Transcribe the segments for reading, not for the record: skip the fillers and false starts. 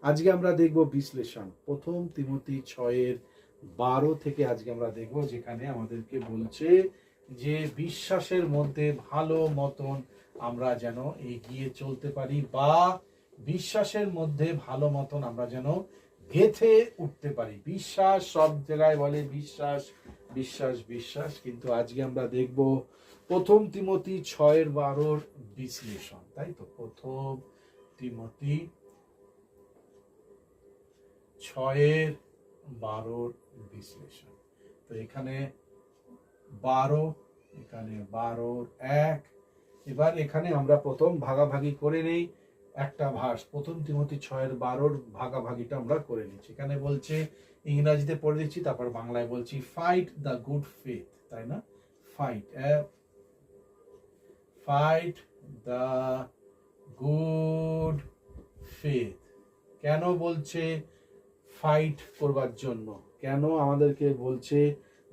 আজকে আমরা দেখব বিশ্লেষণ প্রথম তিমোথী 6:12 থেকে আজকে আমরা দেখব, যেখানে আমাদেরকে বলছে যে বিশ্বাসের মধ্যে ভালো মতন আমরা যেন এগিয়ে চলতে পারি, বা বিশ্বাসের মধ্যে ভালো মতন আমরা যেন গেঁথে উঠতে পারি। বিশ্বাস সব জায়গায় বলে বিশ্বাস বিশ্বাস বিশ্বাস, কিন্তু আজকে আমরা দেখব প্রথম তিমোথী 6:12 বিশ্লেষণ, তাই তো। প্রথম তিমোথী 6:12 বিশ্লেষণ। তো এখানে 12, এখানে 12:1। এবার এখানে আমরা প্রথম ভাগাভাগি করে নেই একটা ভার্স। প্রথম তিমোথী 6:12 ভাগাভাগিটা আমরা করে নিচ্ছি। এখানে বলছে, ইংরাজিতে পড়ে দিচ্ছি, তারপর বাংলায় বলছি, ফাইট দ্য গুড ফেথ, তাই না? Fight fight the good faith. কেন বলছে ফাইট করবার জন্য? কেন আমাদেরকে বলছে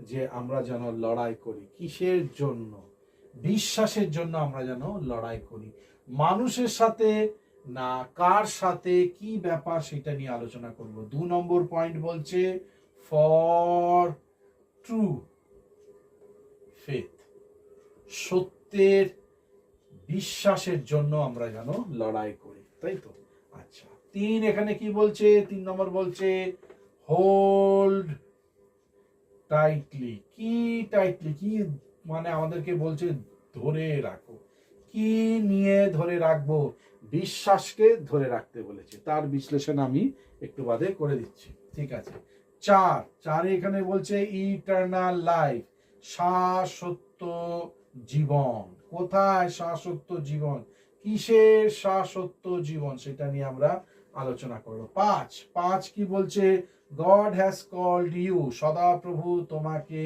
যে আমরা যেন লড়াই করি? কিসের জন্য? বিশ্বাসের জন্য আমরা যেন লড়াই করি। মানুষের সাথে না, কার সাথে, কি ব্যাপার, সেটা নিয়ে আলোচনা করব। 2 নম্বর পয়েন্ট বলছে ফর ট্রু ফেথ, সত্যের বিশ্বাসের জন্য আমরা যেন লড়াই করি, তাই তো। আচ্ছা, 3 এখানে কি বলছে? 3 নম্বর বলছে হোল্ড টাইটলি। কি টাইটলি? কি মানে আমাদেরকে বলছে ধরে রাখো। কি নিয়ে ধরে রাখবো? বিশ্বাসকে ধরে রাখতে বলেছে। তার বিশ্লেষণ আমি একটু বাদে করে দিচ্ছি, ঠিক আছে। 4 এখানে বলছে ইটারনাল লাইফ, শাশ্বত জীবন। কোথায় শাশ্বত জীবন? কিসের শাশ্বত জীবন? সেটা নিয়ে আমরা আলোচনা করব। 5 কি বলছে? গড হ্যাজ কল্ড ইউ, সদাপ্রভু তোমাকে,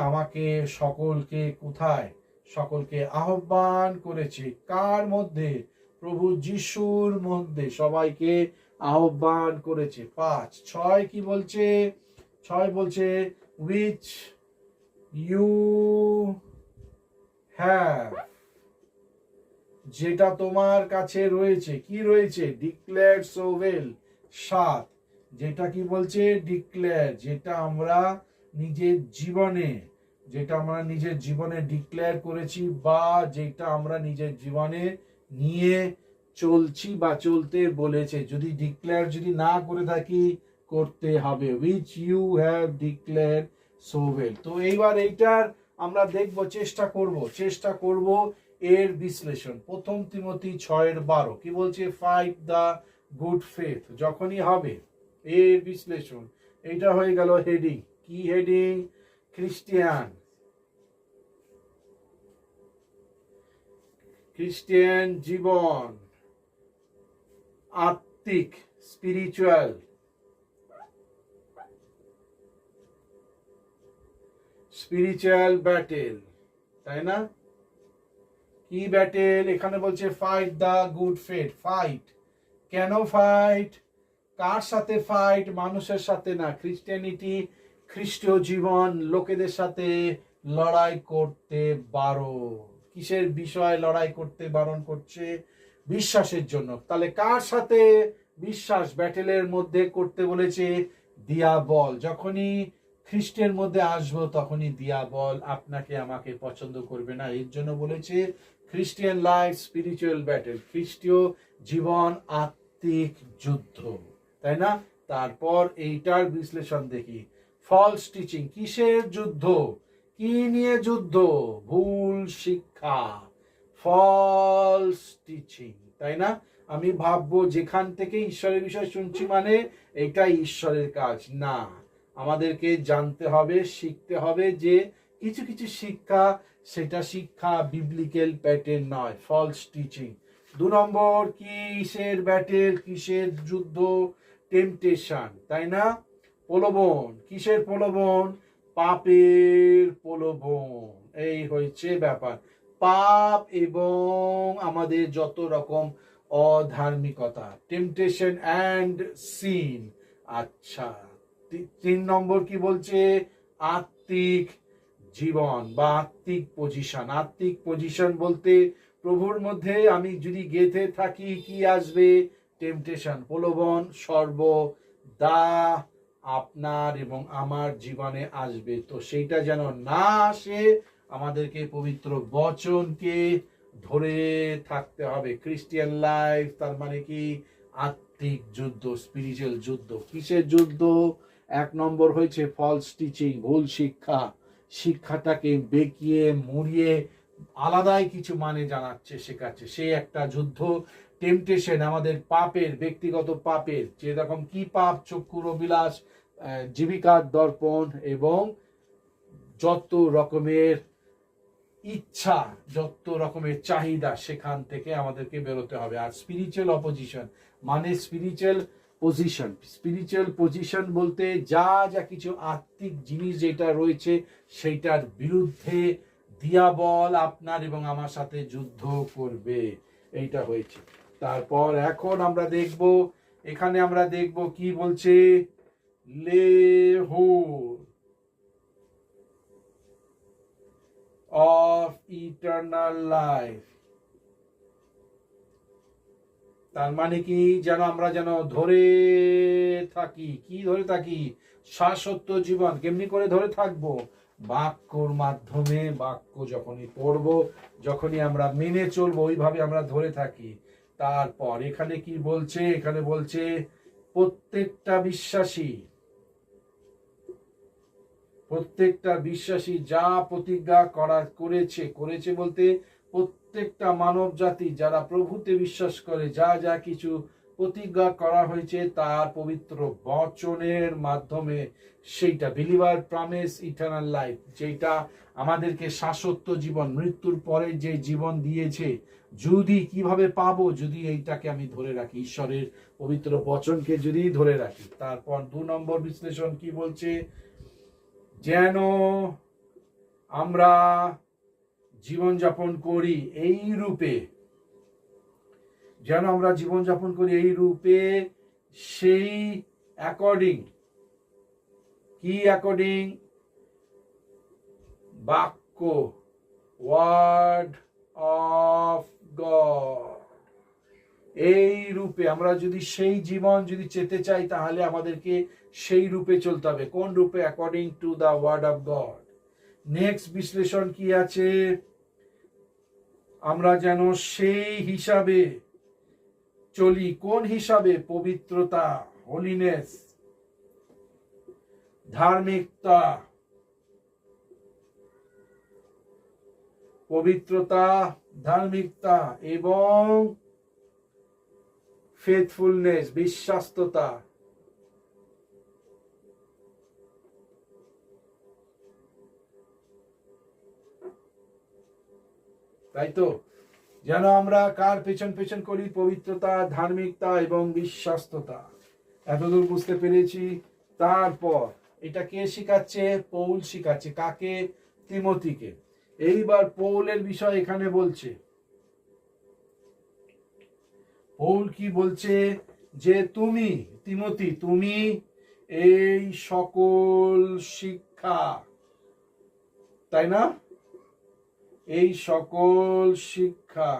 আমাকে, সকলকে, কোথায়? সকলকে আহ্বান করেছে। কার মধ্যে? প্রভু যিশুর মধ্যে সবাইকে আহ্বান করেছে। 6 কি বলছে? 6 বলছে উইচ ইউ হ্যাভ, যেটা তোমার কাছে রয়েছে। কি রয়েছে? Declare so well. 7 যেটা কি বলছে? ডিক্লেয়ার, যেটা আমরা নিজের জীবনে ডিক্লেয়ার করেছি, বা যেটা আমরা নিজের জীবনে নিয়ে চলছি বা চলতে বলেছে। যদি ডিক্লেয়ার যদি না করে থাকি, করতে হবে। Which you have declare so well. তো এইবার এইটার আমরা দেখব, চেষ্টা করব এর বিশ্লেষণ। প্রথম তিমোথী 6:12 কি বলছে? Fight the good faith. যখনই হবে এর বিশ্লেষণ, এটা হয়ে গেল হেডিং। কি হেডিং? খ্রিস্টিয়ান জীবন, আত্মিক, স্পিরিচুয়াল ব্যাটেল, তাই না? কি ব্যাটেল? এখানে বলছে fight the good faith. Fight কেন? ফাইট কার সাথে? ফাইট মানুষের সাথে না। খ্রিস্টানিটি, খ্রিস্টীয় জীবন লোকেদের সাথে লড়াই করতে বারণ। কিসের বিষয়ে লড়াই করতে বারণ করছে? বিশ্বাসের জন্য। তাহলে কার সাথে বিশ্বাস ব্যাটেলের মধ্যে করতে বলেছে? দিয়াবল। যখনই খ্রিস্টের মধ্যে আসবো, তখনই দিয়াবল আপনাকে আমাকে পছন্দ করবে না। এর জন্য বলেছে খ্রিস্টিয়ান লাইফ স্পিরিচুয়াল ব্যাটেল, খ্রিস্টীয় জীবন আত্মিক যুদ্ধ, তাই না? তারপর এইটার বিশ্লেষণ দেখি। ফলস টিচিং, কিসের যুদ্ধ? কি নিয়ে যুদ্ধ? ভুল শিক্ষা, ফলস টিচিং, তাই না? আমি ভাববো যেখান থেকে ঈশ্বরের বিষয় শুনছি মানে এটাই ঈশ্বরের কাজ না। আমাদেরকে জানতে হবে, শিখতে হবে যে কিছু কিছু শিক্ষা, সেটা শিক্ষা বিবলিক্যাল প্যাটার্ন নয়, ফলস টিচিং। 2 নম্বর কিসের ব্যাটেল, কিসের যুদ্ধ? টেম্পটেশন, তাই না? প্রলোভন, কিসের প্রলোভন? পাপের প্রলোভন। এই হয়েছে ব্যাপার। পাপ এবং আমাদের যত রকম অধার্মিকতা, টেম্পটেশন অ্যান্ড সিন। আচ্ছা, 3 নম্বর কি বলছে? আত্মিক জীবন বা আত্মিক পজিশন। আত্মিক পজিশন বলতে প্রভুর মধ্যে আমি যদি গেঁথে থাকি, কি আসবে? টেম্পটেশন, প্রলোভন সর্বদা আপনার এবং আমার জীবনে আসবে। তো সেইটা যেন না আসে, আমাদেরকে পবিত্র বচনকে ধরে থাকতে হবে। ক্রিশ্চিয়ান লাইফ তার মানে কি? আত্মিক যুদ্ধ, স্পিরিচুয়াল যুদ্ধ। কিসের যুদ্ধ? 1 নম্বর হয়েছে ফলস টিচিং, ভুল শিক্ষা, শিক্ষাটাকে বেঁকিয়ে মুড়িয়ে আলাদাই কিছু মানে জানাচ্ছে, শেখাচ্ছে, সে একটা যুদ্ধ। টেম্পটেশন, আমাদের পাপের, ব্যক্তিগত পাপের, যেরকম কি পাপ? চক্ষুর অভিলাষ, জীবিকার দর্পণ এবং যত রকমের ইচ্ছা, যত রকমের চাহিদা, সেখান থেকে আমাদেরকে বেরোতে হবে। আর স্পিরিচুয়াল অপোজিশন মানে স্পিরিচুয়াল পজিশন। স্পিরিচুয়াল পজিশন বলতে যা যা কিছু আত্মিক জিনিস যেটা রয়েছে সেইটার বিরুদ্ধে দিয়াবল আপনার এবং আমার সাথে যুদ্ধ করবে। এইটা হয়েছে। তারপর এখন আমরা দেখব, এখানে আমরা দেখব কি বলছে, লেহো of eternal life। তার মানে কি? যেন আমরা যেন ধরে থাকি। কি ধরে থাকি? শাশ্বত জীবন। কেমনি করে ধরে থাকবো? বাক্যর মাধ্যমে। বাক্য যখনই পড়ব, যখনই আমরা মেনে চলবো, ওইভাবে আমরা ধরে থাকি। তারপর এখানে কি বলছে? এখানে বলছে প্রত্যেকটা বিশ্বাসী যা প্রতিজ্ঞা করেছে বলতে প্রত্যেকটা মানব জাতি যারা প্রভুতে বিশ্বাস করে, যা যা কিছু প্রতিজ্ঞা করা হয়েছে তার পবিত্র বচনের মাধ্যমে, সেইটা বিলিভার প্রমিস ইটারনাল লাইফ, যেটা আমাদেরকে শাশ্বত জীবন, মৃত্যুর পরে যে জীবন দিয়েছে, যদি কিভাবে পাবো? যদি এইটাকে আমি ধরে রাখি, ঈশ্বরের পবিত্র বচনকে যদি ধরে রাখি। তারপর 2 নম্বর বিশ্লেষণ কি বলছে? যেন আমরা জীবনযাপন করি এই রূপে, যেন আমরা জীবনযাপন করি এই রূপে, সেই অ্যাকর্ডিং, কি অ্যাকর্ডিং? বাক্য, ওয়ার্ড অফ গড। এই রূপে আমরা যদি সেই জীবন যদি চেতে চাই, তাহলে আমাদেরকে সেই রূপে চলতে হবে। কোন রূপে? According to the word of God. Next বিশ্লেষণ কি আছে? আমরা যেন সেই হিসাবে চলি। কোন হিসাবে? পবিত্রতা, হোলিনেস, ধার্মিকতা, পবিত্রতা, ধার্মিকতা এবং ফেথফুলনেস, বিশ্বাস্ততা। তাই তো? যেন আমরা কার পেছন পেছন করি? পবিত্রতা, ধার্মিকতা এবং বিশ্বাস্ততা। এতদূর বুঝতে পেরেছি। তারপর এটা কে শিখাচ্ছে? পৌল শিখাচ্ছে। কাকে? তিমোথীকে। এইবার পৌলের বিষয় এখানে বলছে। পৌল কি বলছে? যে তুমি তিমোথী, তুমি এই সকল শিক্ষা, তাই না? এই সকল শিক্ষা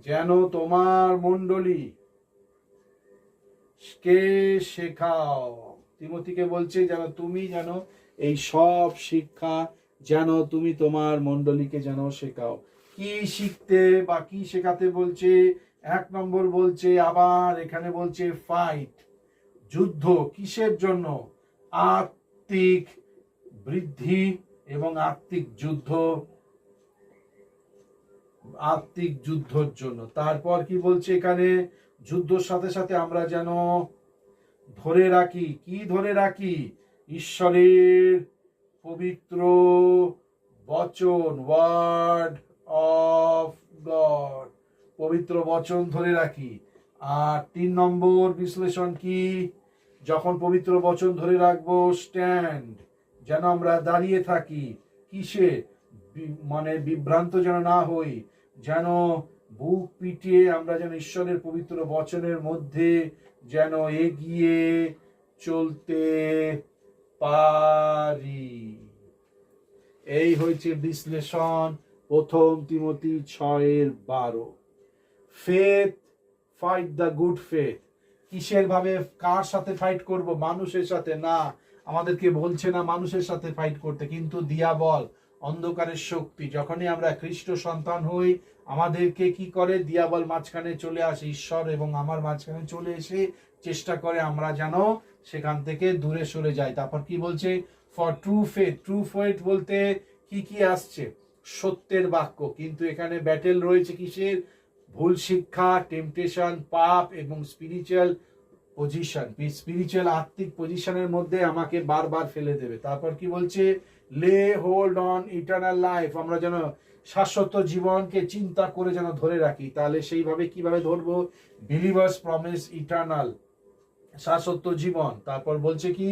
যেন তোমার মণ্ডলী কে শেখাও। তিমোথীকে বলছে যেন তুমি যেন এই সব শিক্ষা যেন তুমি তোমার মণ্ডলীকে যেন শেখাও। কি শিখতে বা কি শেখাতে বলছে? 1 নম্বর বলছে, আবার এখানে বলছে ফাইট, যুদ্ধ। কিসের জন্য? আত্মিক বৃদ্ধি এবং আত্মিক যুদ্ধর জন্য। তারপর কি বলছে এখানে? যুদ্ধর সাথে সাথে আমরা যেন ধরে রাখি। কি ধরে রাখি? ঈশ্বরের পবিত্র বচন, ওয়ার্ড অফ গড, পবিত্র বচন ধরে রাখি। আর 3 নম্বর বিশ্লেষণ কি? যখন পবিত্র বচন ধরে রাখবো, স্ট্যান্ড, যেন আমরা দাঁড়িয়ে থাকি। কিসে? মানে বিভ্রান্ত যেন না হই, যেন বুক পিটিয়ে আমরা যেন ঈশ্বরের পবিত্র বচনের মধ্যে যেন এগিয়ে চলতে পারি। এই হয়েছে বিশ্লেষণ প্রথম তিমোথী 6:12। Faith, fight the good faith. কিসের ভাবে কার সাথে ফাইট করব? মানুষের সাথে না, আমাদেরকে বলছে না মানুষের সাথে ফাইট করতে, কিন্তু দিয়াবল, অন্ধকারের শক্তি, যখনই আমরা খ্রিস্ট সন্তান হই আমাদেরকে কি করে? দিয়াবল মাঝখানে চলে আসে, ঈশ্বর এবং আমার মাঝখানে চলে এসে চেষ্টা করে আমরা যেন সেখান থেকে দূরে সরে যাই। তারপর কি বলছে? For true faith. True faith বলতে কি কি আসছে? সত্যের বাক্য, কিন্তু এখানে ব্যাটেল রয়েছে কিসের? ভুল শিক্ষা, টেম্পটেশন, পাপ এবং স্পিরিচুয়াল পজিশন, স্পিরিচুয়াল আত্মিক পজিশনের মধ্যে আমাকে বারবার ফেলে দেবে। তারপর কি বলছে? লে হোল্ড অন ইটারনাল লাইফ, আমরা যেন শাশ্বত জীবনকে চিন্তা করে যেন ধরে রাখি। তাহলে সেইভাবে কিভাবে ধরবো? বিলিভার্স প্রমিস ইটারনাল, শাশ্বত জীবন। তারপর বলছে কি?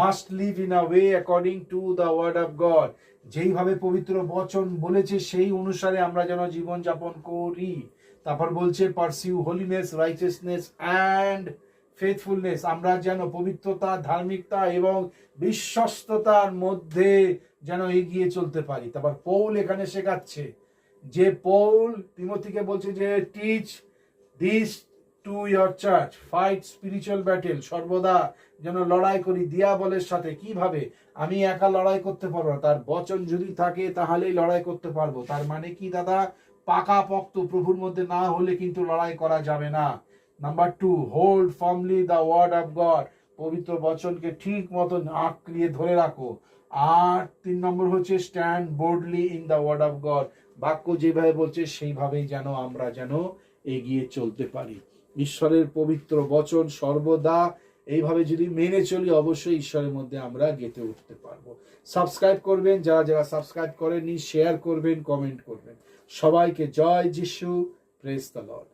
Must live in a way according to the word of God, যেইভাবে পবিত্র বচন বলেছে সেই অনুসারে আমরা যেন জীবন যাপন করি। তারপর বলছে pursue holiness, righteousness and faithfulness, আমরা যেন পবিত্রতা, ধার্মিকতা এবং বিশ্বস্ততার মধ্যে যেন এগিয়ে চলতে পারি। তারপর পৌল এখানে শেখাচ্ছে, যে পৌল তিমোথীকে বলছে যে teach this to your church, fight spiritual battle, সর্বদা যেন লড়াই করি দিয়াবলের সাথে। কিভাবে? আমি একা লড়াই করতে পারবো না, তার বচন যদি থাকে তাহলেই লড়াই করতে পারবো। তার মানে কি দাদা? পাকাপোক্ত প্রভুর মধ্যে না হলে কিন্তু লড়াই করা যাবে না। Number 2, hold firmly the word of God, পবিত্র বচনকে ঠিক মতন আঁকড়িয়ে ধরে রাখো। আর 3 নম্বর হচ্ছে stand boldly in the word of God, বাক্য যেভাবে বলছে সেইভাবেই যেন আমরা যেন এগিয়ে চলতে পারি। ঈশ্বরের পবিত্র বচন সর্বদা এইভাবে যদি মেনে চলি, অবশ্যই ঈশ্বরের মধ্যে আমরা গেঁথে উঠতে পারবো। সাবস্ক্রাইব করবেন, যারা যারা সাবস্ক্রাইব করেননি শেয়ার করবেন, কমেন্ট করবেন। সবাইকে জয় যিশু, প্রেজ দ্য লর্ড।